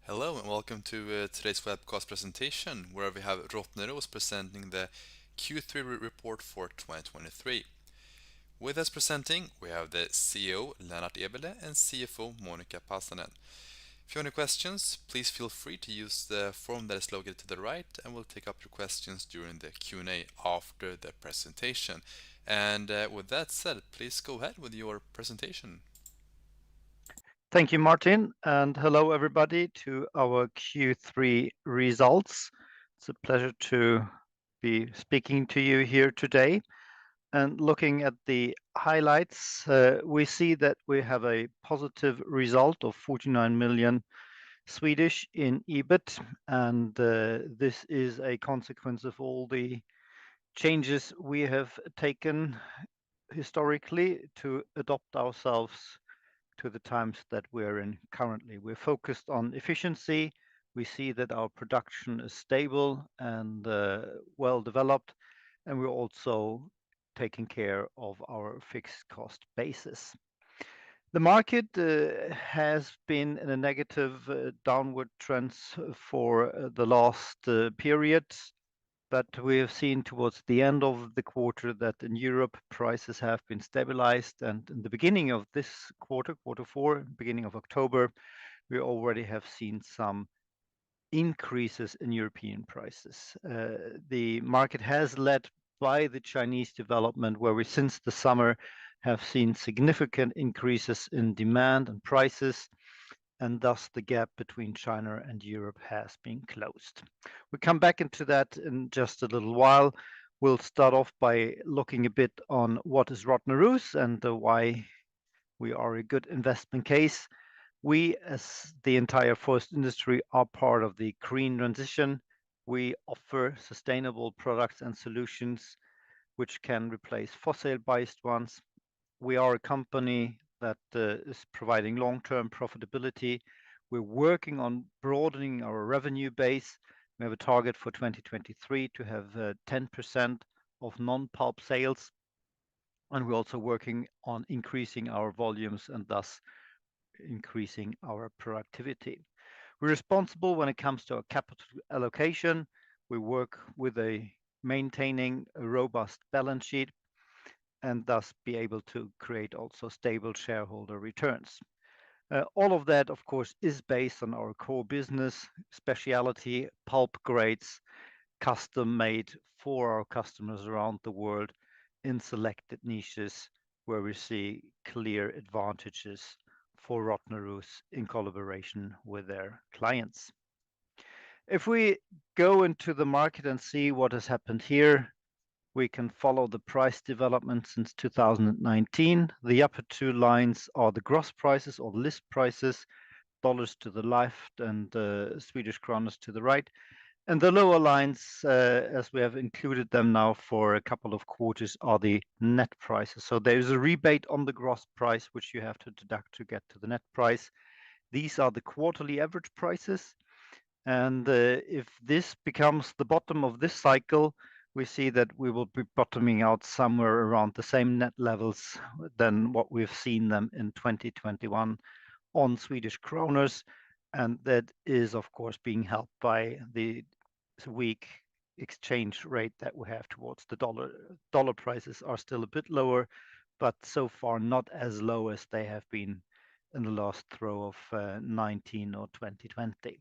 Hello and welcome to today's webcast presentation where we have Rottneros presenting the Q3 report for 2023. With us presenting, we have the CEO Lennart Eberleh and CFO Monica Pasanen. If you have any questions, please feel free to use the form that is located to the right and we'll take up your questions during the Q&A after the presentation. And with that said, please go ahead with your presentation. Thank you, Martin, and hello everybody to our Q3 results. It's a pleasure to be speaking to you here today. And looking at the highlights, we see that we have a positive result of 49 million Swedish in EBIT, and this is a consequence of all the changes we have taken historically to adopt ourselves to the times that we're in currently. We're focused on efficiency. We see that our production is stable and well developed, and we're also taking care of our fixed cost basis. The market has been in a negative downward trend for the last periods, but we have seen towards the end of the quarter that in Europe prices have been stabilized, and in the beginning of this quarter four, beginning of October, we already have seen some increases in European prices. The market has led by the Chinese development, where we since the summer have seen significant increases in demand and prices, and thus the gap between China and Europe has been closed. We come back into that in just a little while. We'll start off by looking a bit on what is Rottneros and why we are a good investment case. We, as the entire forest industry, are part of the green transition. We offer sustainable products and solutions which can replace fossil-based ones. We are a company that is providing long-term profitability. We're working on broadening our revenue base. We have a target for 2023 to have 10% of non-pulp sales, and we're also working on increasing our volumes and thus increasing our productivity. We're responsible when it comes to our capital allocation. We work with maintaining a robust balance sheet and thus be able to create also stable shareholder returns. All of that, of course, is based on our core business, specialty pulp grades, custom made for our customers around the world in selected niches where we see clear advantages for Rottneros in collaboration with their clients. If we go into the market and see what has happened here, we can follow the price development since 2019. The upper two lines are the gross prices or list prices, dollars to the left and Swedish kronas to the right. And the lower lines, as we have included them now for a couple of quarters, are the net prices. So there's a rebate on the gross price, which you have to deduct to get to the net price. These are the quarterly average prices. And if this becomes the bottom of this cycle, we see that we will be bottoming out somewhere around the same net levels than what we've seen them in 2021 on Swedish kronors. And that is, of course, being helped by the weak exchange rate that we have towards the dollar. Dollar prices are still a bit lower, but so far not as low as they have been in the last throw of 19 or 2020.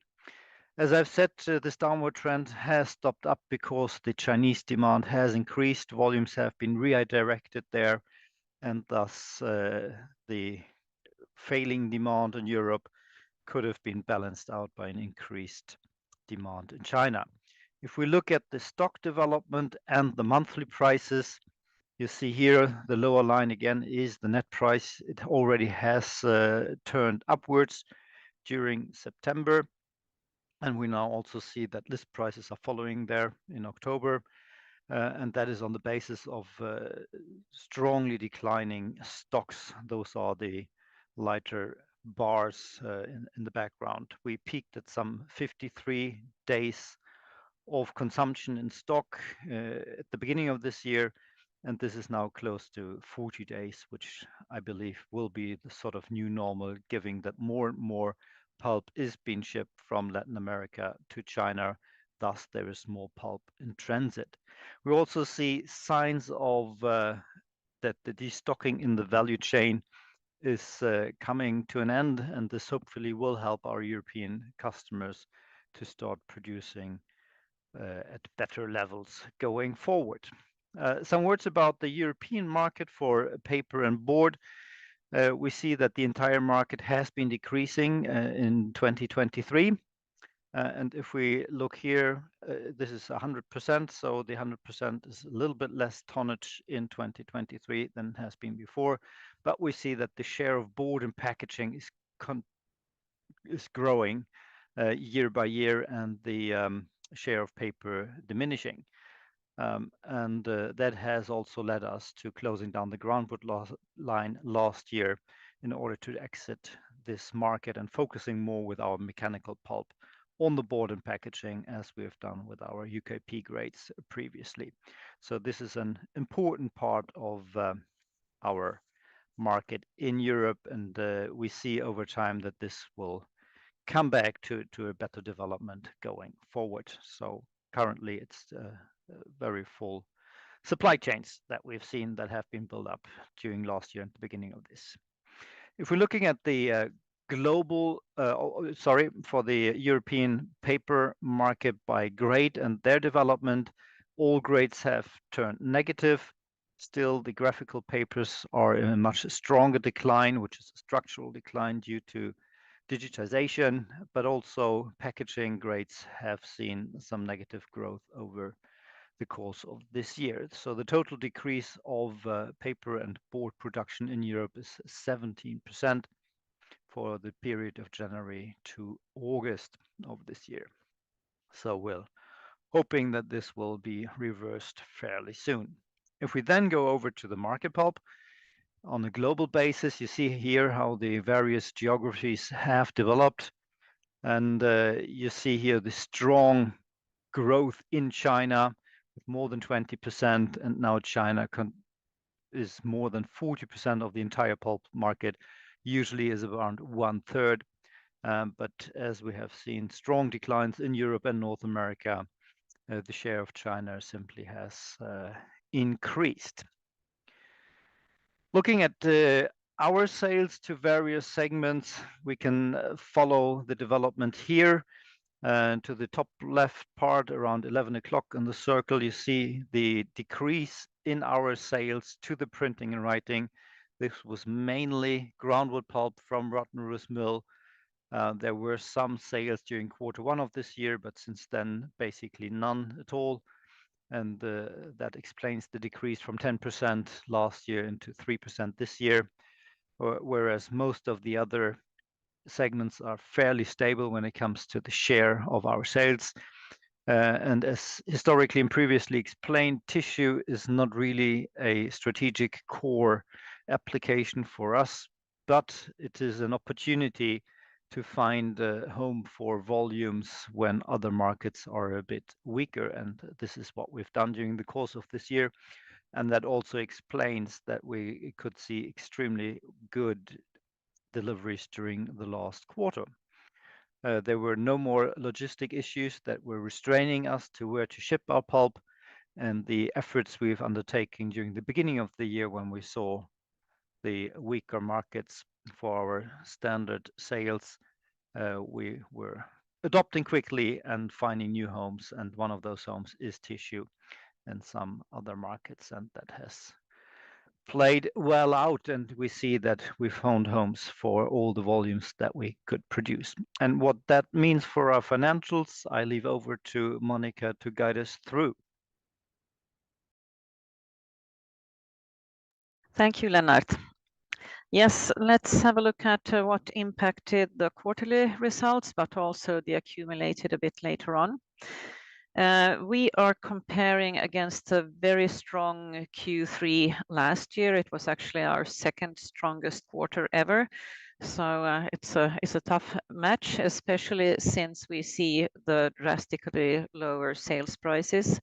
As I've said, this downward trend has stopped up because the Chinese demand has increased, volumes have been redirected there, and thus the failing demand in Europe could have been balanced out by an increased demand in China. If we look at the stock development and the monthly prices, you see here the lower line again is the net price. It already has turned upwards during September. And we now also see that list prices are following there in October. And that is on the basis of strongly declining stocks. Those are the lighter bars in the background. We peaked at some 53 days of consumption in stock at the beginning of this year. And this is now close to 40 days, which I believe will be the sort of new normal, given that more and more pulp is being shipped from Latin America to China. Thus, there is more pulp in transit. We also see signs of that the destocking in the value chain is coming to an end, and this hopefully will help our European customers to start producing at better levels going forward. Some words about the European market for paper and board. We see that the entire market has been decreasing in 2023. And if we look here, this is 100%, so the 100% is a little bit less tonnage in 2023 than has been before. But we see that the share of board and packaging is growing year by year, and the share of paper diminishing. That has also led us to closing down the groundwood line last year in order to exit this market and focusing more with our mechanical pulp on the board and packaging, as we have done with our UKP grades previously. So this is an important part of our market in Europe, and we see over time that this will come back to a better development going forward. So currently it's very full supply chains that we've seen that have been built up during last year and the beginning of this. If we're looking at the for the European paper market by grade and their development, all grades have turned negative. Still, the graphical papers are in a much stronger decline, which is a structural decline due to digitization, but also packaging grades have seen some negative growth over the course of this year. So the total decrease of paper and board production in Europe is 17% for the period of January to August of this year. So we're hoping that this will be reversed fairly soon. If we then go over to the market pulp, on a global basis, you see here how the various geographies have developed. And you see here the strong growth in China with more than 20%. And now China is more than 40% of the entire pulp market, usually is around 1/3. But as we have seen strong declines in Europe and North America, the share of China simply has increased. Looking at our sales to various segments, we can follow the development here. To the top left part, around 11 o'clock in the circle, you see the decrease in our sales to the printing and writing. This was mainly groundwood pulp from Rottneros Mill. There were some sales during Q1 of this year, but since then, basically none at all. And that explains the decrease from 10% last year into 3% this year, whereas most of the other segments are fairly stable when it comes to the share of our sales. And as historically and previously explained, tissue is not really a strategic core application for us, but it is an opportunity to find a home for volumes when other markets are a bit weaker. And this is what we've done during the course of this year. And that also explains that we could see extremely good deliveries during the last quarter. There were no more logistic issues that were restraining us to where to ship our pulp, and the efforts we've undertaken during the beginning of the year when we saw the weaker markets for our standard sales, we were adopting quickly and finding new homes, and one of those homes is tissue and some other markets, and that has played well out, and we see that we found homes for all the volumes that we could produce. And what that means for our financials, I leave over to Monica to guide us through. Thank you, Lennart. Yes, let's have a look at what impacted the quarterly results, but also the accumulated a bit later on. We are comparing against a very strong Q3 last year. It was actually our second strongest quarter ever. So it's a tough match, especially since we see the drastically lower sales prices.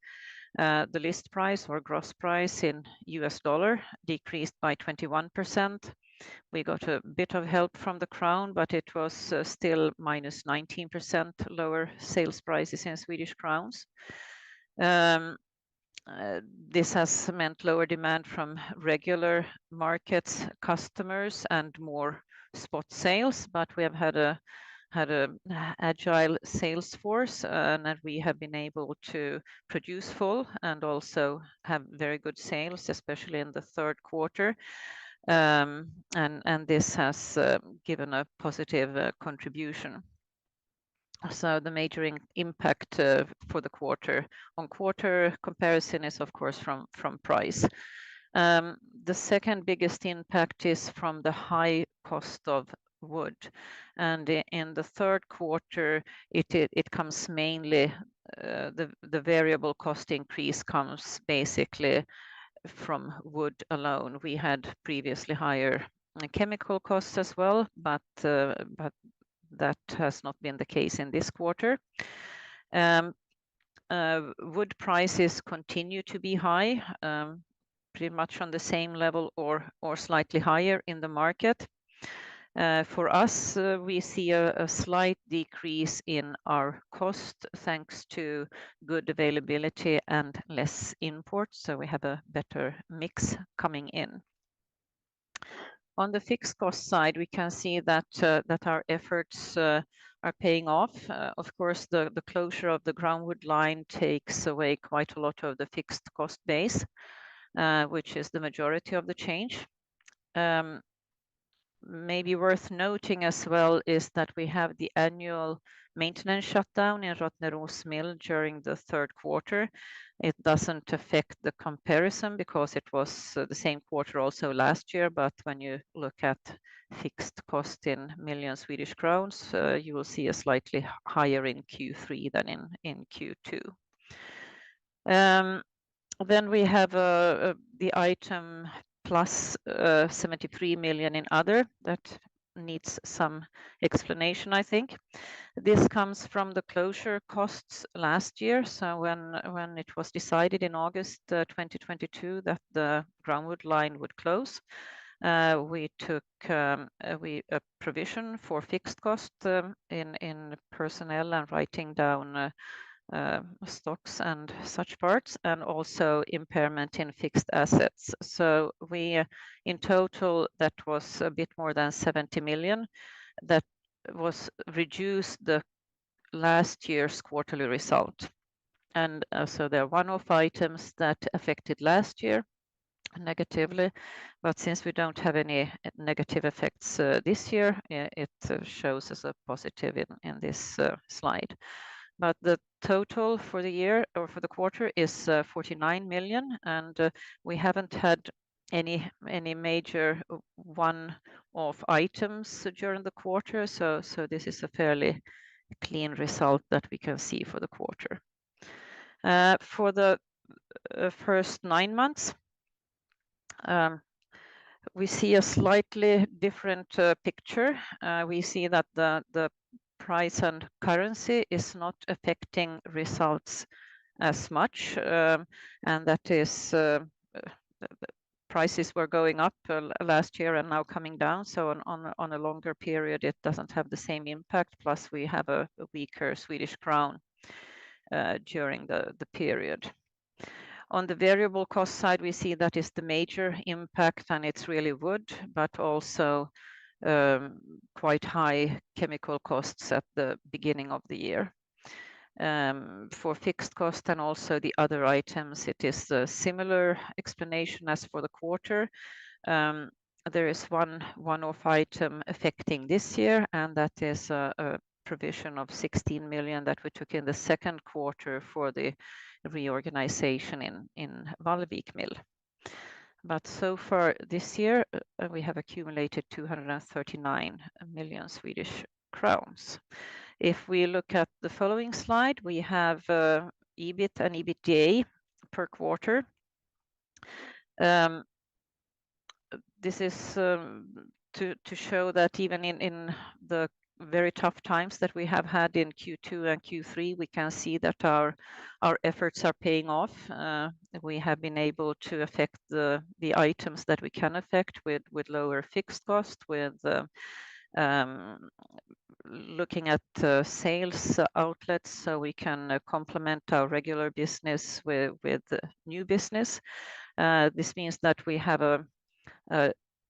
The list price or gross price in US dollar decreased by 21%. We got a bit of help from the crown, but it was still minus 19% lower sales prices in Swedish crowns. This has meant lower demand from regular markets customers and more spot sales, but we have had a agile sales force, and that we have been able to produce full and also have very good sales, especially in the third quarter. And this has given a positive contribution. So the major impact for the quarter-on-quarter comparison is of course from price. The second biggest impact is from the high cost of wood, and in the third quarter it comes mainly the variable cost increase comes basically from wood alone. We had previously higher chemical costs as well, but that has not been the case in this quarter. Wood prices continue to be high, pretty much on the same level or slightly higher in the market. For us, we see a slight decrease in our cost thanks to good availability and less imports, so we have a better mix coming in. On the fixed cost side, we can see that our efforts are paying off. Of course, the closure of the groundwood line takes away quite a lot of the fixed cost base, which is the majority of the change. Maybe worth noting as well is that we have the annual maintenance shutdown in Rottneros mill during the third quarter. It doesn't affect the comparison because it was the same quarter also last year, but when you look at fixed cost in million Swedish crowns, you will see a slightly higher in Q3 than in Q2. Then we have the item plus 73 million in other that needs some explanation, I think. This comes from the closure costs last year. So when it was decided in August 2022 that the groundwood line would close, we took a provision for fixed cost in personnel and writing down stocks and such parts, and also impairment in fixed assets. So we, in total, that was a bit more than 70 million. That was reduced the last year's quarterly result. And so there are one-off items that affected last year negatively, but since we don't have any negative effects this year, it shows as a positive in this slide. But the total for the year or for the quarter is 49 million, and we haven't had any major one-off items during the quarter, so this is a fairly clean result that we can see for the quarter. For the first 9 months, we see a slightly different picture. We see that the price and currency is not affecting results as much, and that is prices were going up last year and now coming down. So on a longer period, it doesn't have the same impact. Plus, we have a weaker Swedish crown during the period. On the variable cost side, we see that is the major impact, and it's really wood, but also quite high chemical costs at the beginning of the year. For fixed cost and also the other items, it is a similar explanation as for the quarter. There is one-off item affecting this year, and that is a provision of 16 million that we took in the second quarter for the reorganization in Vallvik mill. But so far this year, we have accumulated 239 million Swedish crowns. If we look at the following slide, we have EBIT and EBITDA per quarter. This is to show that even in the very tough times that we have had in Q2 and Q3, we can see that our efforts are paying off. We have been able to affect the items that we can affect with lower fixed cost, with looking at sales outlets so we can complement our regular business with new business. This means that we have a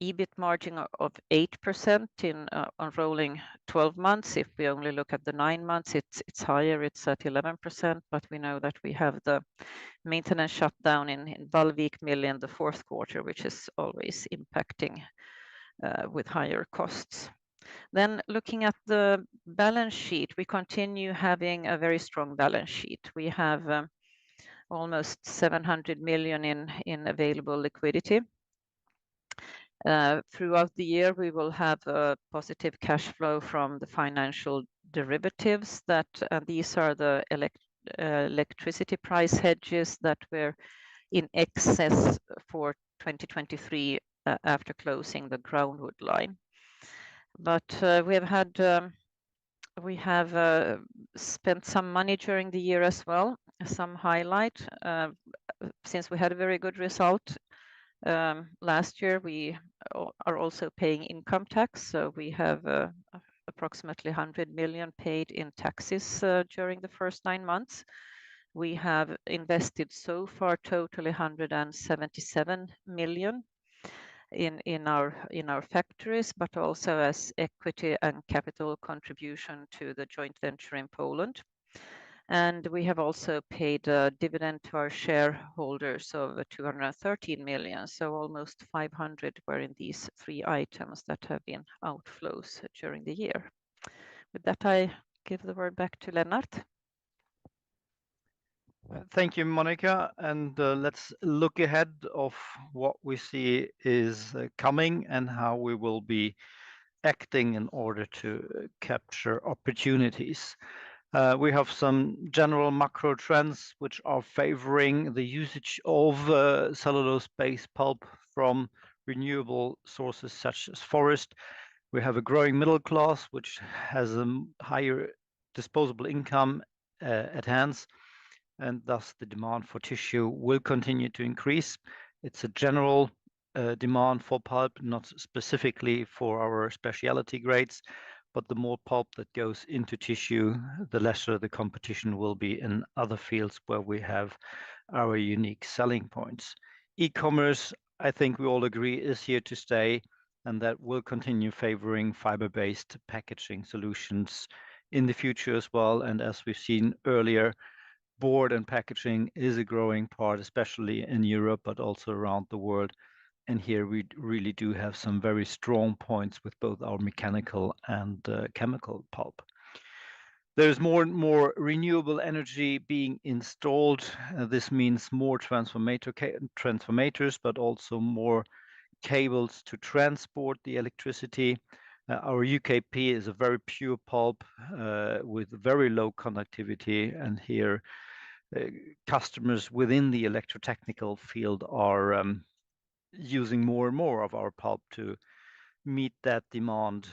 EBIT margin of 8% on rolling 12 months. If we only look at the 9 months, it's higher, it's at 11%, but we know that we have the maintenance shutdown in Vallvik mill in the fourth quarter, which is always impacting with higher costs. Then looking at the balance sheet, we continue having a very strong balance sheet. We have almost 700 million in available liquidity. Throughout the year, we will have a positive cash flow from the financial derivatives that these are the electricity price hedges that were in excess for 2023 after closing the groundwood line. But we have spent some money during the year as well. Some highlight, since we had a very good result last year, we are also paying income tax. So we have approximately 100 million paid in taxes during the first 9 months. We have invested so far totally 177 million in our factories, but also as equity and capital contribution to the joint venture in Poland. And we have also paid a dividend to our shareholders of 213 million. So almost 500 were in these 3 items that have been outflows during the year. With that, I give the word back to Lennart. Thank you, Monica. And let's look ahead of what we see is coming and how we will be acting in order to capture opportunities. We have some general macro trends which are favoring the usage of cellulose-based pulp from renewable sources such as forest. We have a growing middle class which has a higher disposable income at hand, and thus the demand for tissue will continue to increase. It's a general demand for pulp, not specifically for our specialty grades, but the more pulp that goes into tissue, the lesser the competition will be in other fields where we have our unique selling points. E-commerce, I think we all agree, is here to stay, and that will continue favoring fiber-based packaging solutions in the future as well. And as we've seen earlier, board and packaging is a growing part, especially in Europe, but also around the world. And here we really do have some very strong points with both our mechanical and chemical pulp. There's more and more renewable energy being installed. This means more transformators, but also more cables to transport the electricity. Our UKP is a very pure pulp with very low conductivity, and here customers within the electrotechnical field are using more and more of our pulp to meet that demand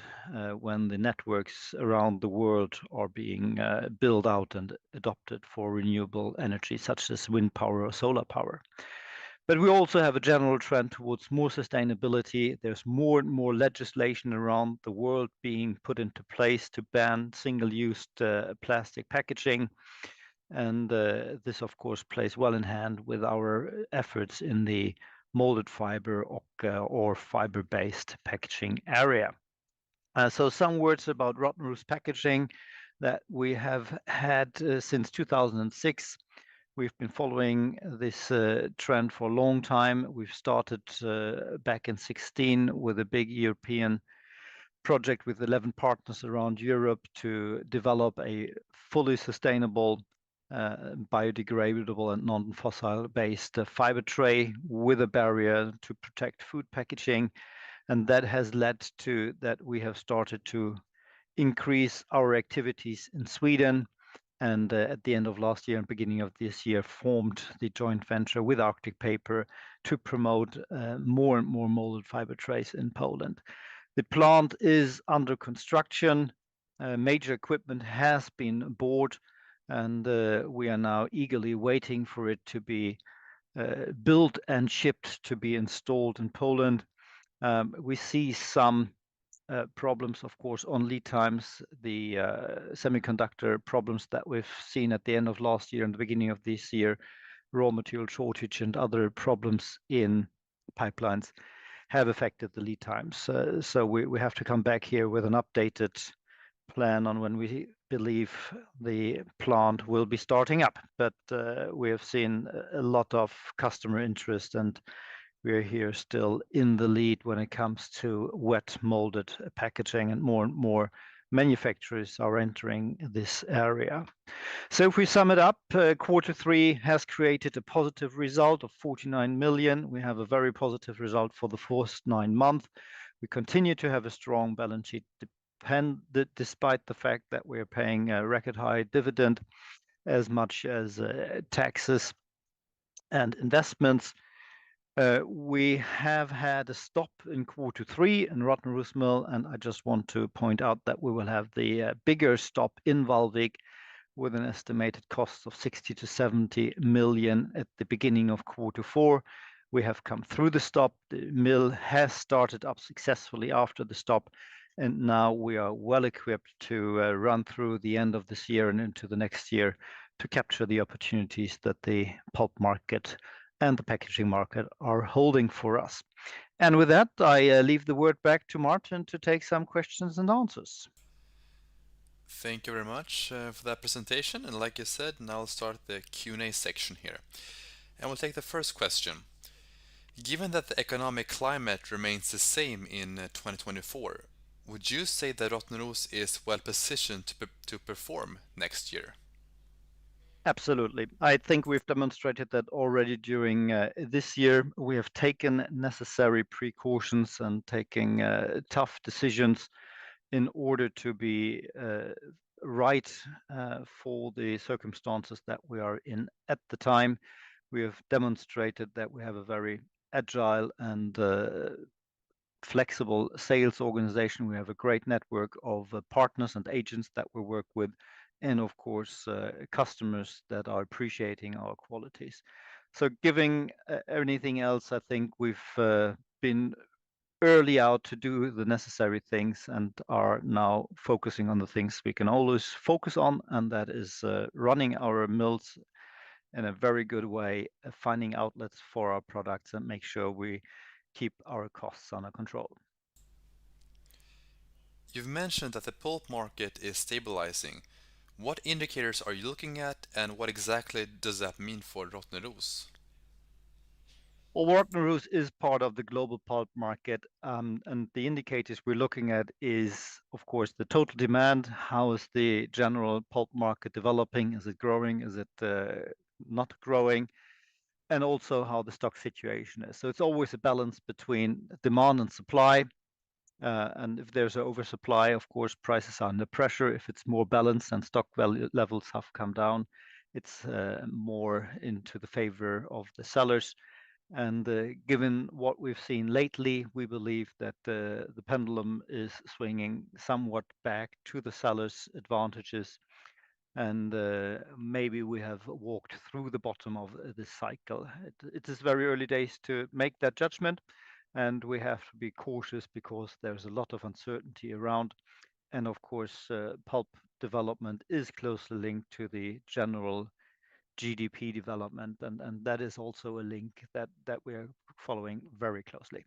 when the networks around the world are being built out and adopted for renewable energy, such as wind power or solar power. But we also have a general trend towards more sustainability. There's more and more legislation around the world being put into place to ban single-use plastic packaging. And this, of course, plays well in hand with our efforts in the molded fiber or fiber-based packaging area. So some words about Rottneros Packaging that we have had since 2006. We've been following this trend for a long time. We've started back in 2016 with a big European project with 11 partners around Europe to develop a fully sustainable biodegradable and non-fossil based fiber tray with a barrier to protect food packaging. And that has led to that we have started to increase our activities in Sweden, and at the end of last year and beginning of this year formed the joint venture with Arctic Paper to promote more and more molded fiber trays in Poland. The plant is under construction. Major equipment has been bought, and we are now eagerly waiting for it to be built and shipped to be installed in Poland. We see some problems, of course, on lead times, the semiconductor problems that we've seen at the end of last year and the beginning of this year, raw material shortage and other problems in pipelines have affected the lead times. So we have to come back here with an updated plan on when we believe the plant will be starting up. But we have seen a lot of customer interest, and we're here still in the lead when it comes to wet molded packaging, and more manufacturers are entering this area. So if we sum it up, quarter three has created a positive result of 49 million. We have a very positive result for the first 9 months. We continue to have a strong balance sheet despite the fact that we're paying a record high dividend as much as taxes and investments. We have had a stop in quarter three in Rottneros Mill, and I just want to point out that we will have the bigger stop in Vallvik with an estimated cost of 60 to 70 million at the beginning of quarter four. We have come through the stop. The mill has started up successfully after the stop, and now we are well equipped to run through the end of this year and into the next year to capture the opportunities that the pulp market and the packaging market are holding for us. And with that, I leave the word back to Martin to take some questions and answers. Thank you very much for that presentation. And like you said, now I'll start the Q&A section here. And we'll take the first question. Given that the economic climate remains the same in 2024, would you say that Rottneros is well positioned to perform next year? Absolutely. I think we've demonstrated that already during this year. We have taken necessary precautions and taking tough decisions in order to be right for the circumstances that we are in at the time. We have demonstrated that we have a very agile and flexible sales organization. We have a great network of partners and agents that we work with, and of course, customers that are appreciating our qualities. So giving anything else, I think we've been early out to do the necessary things and are now focusing on the things we can always focus on, and that is running our mills in a very good way, finding outlets for our products and make sure we keep our costs under control. You've mentioned that the pulp market is stabilizing. What indicators are you looking at, and what exactly does that mean for Rottneros? Well, Rottneros is part of the global pulp market, and the indicators we're looking at is, of course, the total demand. How is the general pulp market developing? Is it growing? Is it not growing? And also how the stock situation is. So it's always a balance between demand and supply. And if there's an oversupply, of course, prices are under pressure. If it's more balanced and stock value levels have come down, it's more into the favor of the sellers. And given what we've seen lately, we believe that the pendulum is swinging somewhat back to the sellers' advantages. And maybe we have walked through the bottom of this cycle. It is very early days to make that judgment, and we have to be cautious because there's a lot of uncertainty around. And of course, pulp development is closely linked to the general GDP development, and that is also a link that we are following very closely.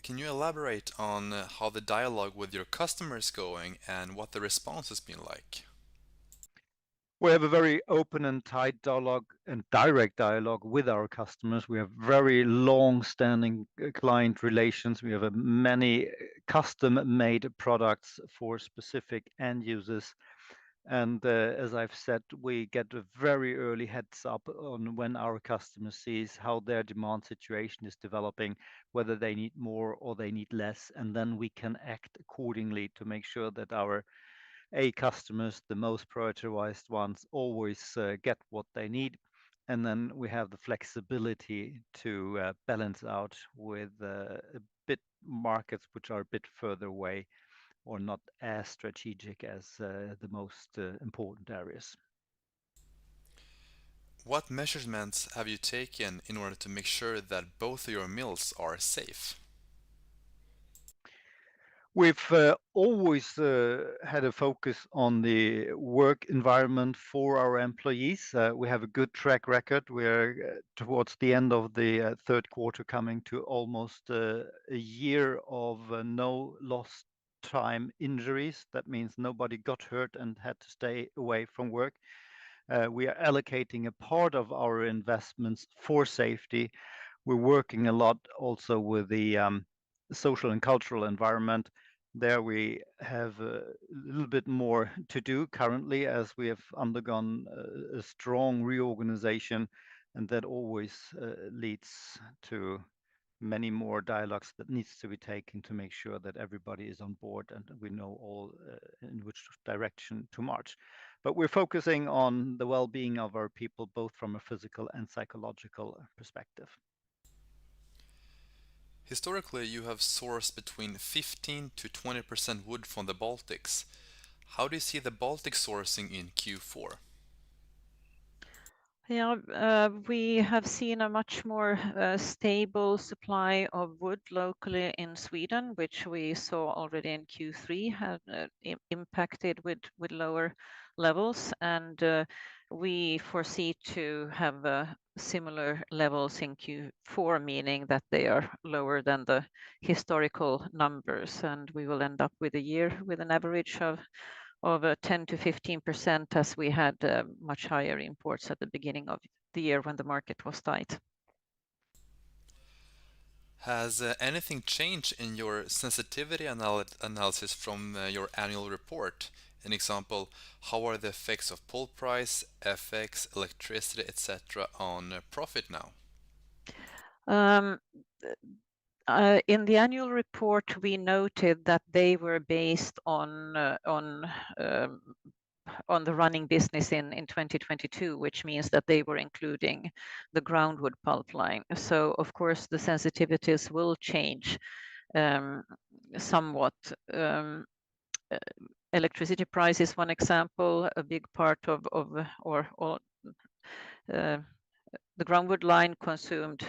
Can you elaborate on how the dialogue with your customers is going and what the response has been like? We have a very open and tight dialogue and direct dialogue with our customers. We have very long-standing client relations. We have many custom-made products for specific end users. And as I've said, we get a very early heads up on when our customer sees how their demand situation is developing, whether they need more or they need less, and then we can act accordingly to make sure that our customers, the most prioritized ones, always get what they need. And then we have the flexibility to balance out with a bit markets which are a bit further away. or not as strategic as the most important areas. What measurements have you taken in order to make sure that both of your mills are safe? We've always had a focus on the work environment for our employees. We have a good track record. We're towards the end of the third quarter, coming to almost a year of no lost time injuries. That means nobody got hurt and had to stay away from work. We are allocating a part of our investments for safety. We're working a lot also with the social and cultural environment. There we have a little bit more to do currently, as we have undergone a strong reorganization, and that always leads to many more dialogues that needs to be taken to make sure that everybody is on board and we know all in which direction to march. But we're focusing on the well-being of our people, both from a physical and psychological perspective. Historically, you have sourced between 15 to 20% wood from the Baltics. How do you see the Baltic sourcing in Q4? Yeah, we have seen a much more stable supply of wood locally in Sweden, which we saw already in Q3 had impacted with lower levels, and we foresee to have similar levels in Q4, meaning that they are lower than the historical numbers, and we will end up with a year with an average of 10 to 15%, as we had much higher imports at the beginning of the year when the market was tight. Has anything changed in your sensitivity analysis from your annual report? An example, how are the effects of pulp price, FX, electricity, etc. on profit now? Um, in the annual report, we noted that they were based on the running business in 2022, which means that they were including the groundwood pulp line. So of course the sensitivities will change somewhat. Electricity price is one example. A big part of the groundwood line consumed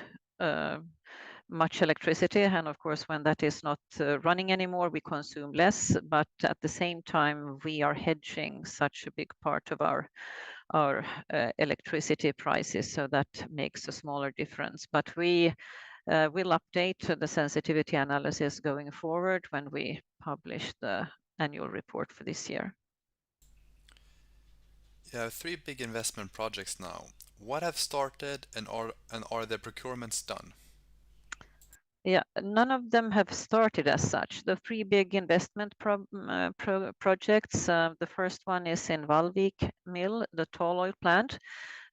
much electricity, and of course when that is not running anymore, we consume less, but at the same time we are hedging such a big part of our electricity prices, so that makes a smaller difference. But we will update the sensitivity analysis going forward when we publish the annual report for this year. You have 3 big investment projects now. What have started and are the procurements done? Yeah, none of them have started as such. The 3 big investment projects, the first one is in Vallvik mill, the tall oil plant.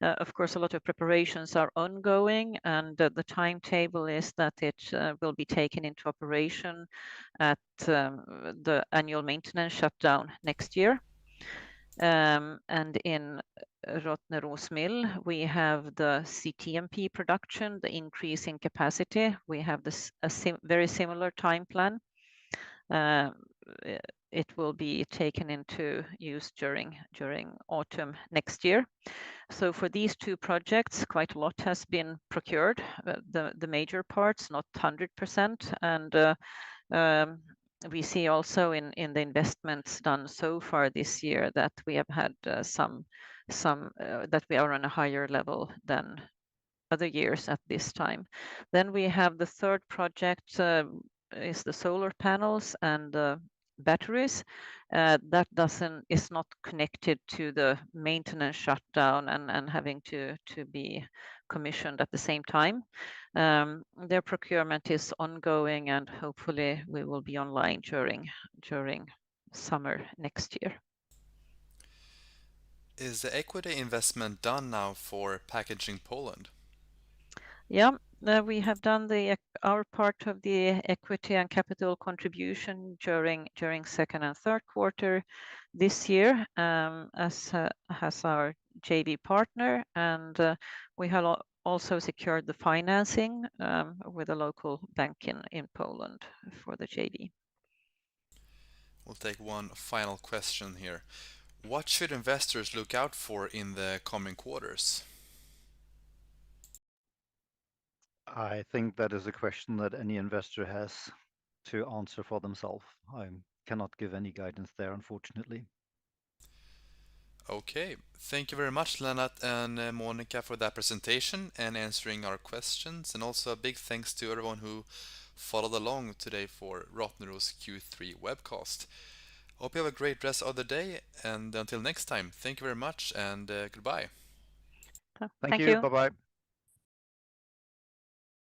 Of course, a lot of preparations are ongoing, and the timetable is that it will be taken into operation at the annual maintenance shutdown next year. And in Rottneros mill, we have the CTMP production, the increase in capacity. We have this very similar time plan. It will be taken into use during autumn next year. So for these 2 projects, quite a lot has been procured. The major parts, not 100%, and we see also in the investments done so far this year that we have had some that we are on a higher level than other years at this time. Then we have the third project is the solar panels and batteries. That is not connected to the maintenance shutdown and having to be commissioned at the same time. Their procurement is ongoing, and hopefully we will be online during summer next year. Is the equity investment done now for Packaging Poland? Yeah, we have done our part of the equity and capital contribution during second and third quarter this year, as has our JV partner, and we have also secured the financing with a local bank in Poland for the JV. We'll take one final question here. What should investors look out for in the coming quarters? I think that is a question that any investor has to answer for themselves. I cannot give any guidance there, unfortunately. Okay, thank you very much, Lennart and Monica, for that presentation and answering our questions. And also a big thanks to everyone who followed along today for Rottneros Q3 webcast. Hope you have a great rest of the day, and until next time, thank you very much and goodbye. Thank Thank you. you. Bye bye.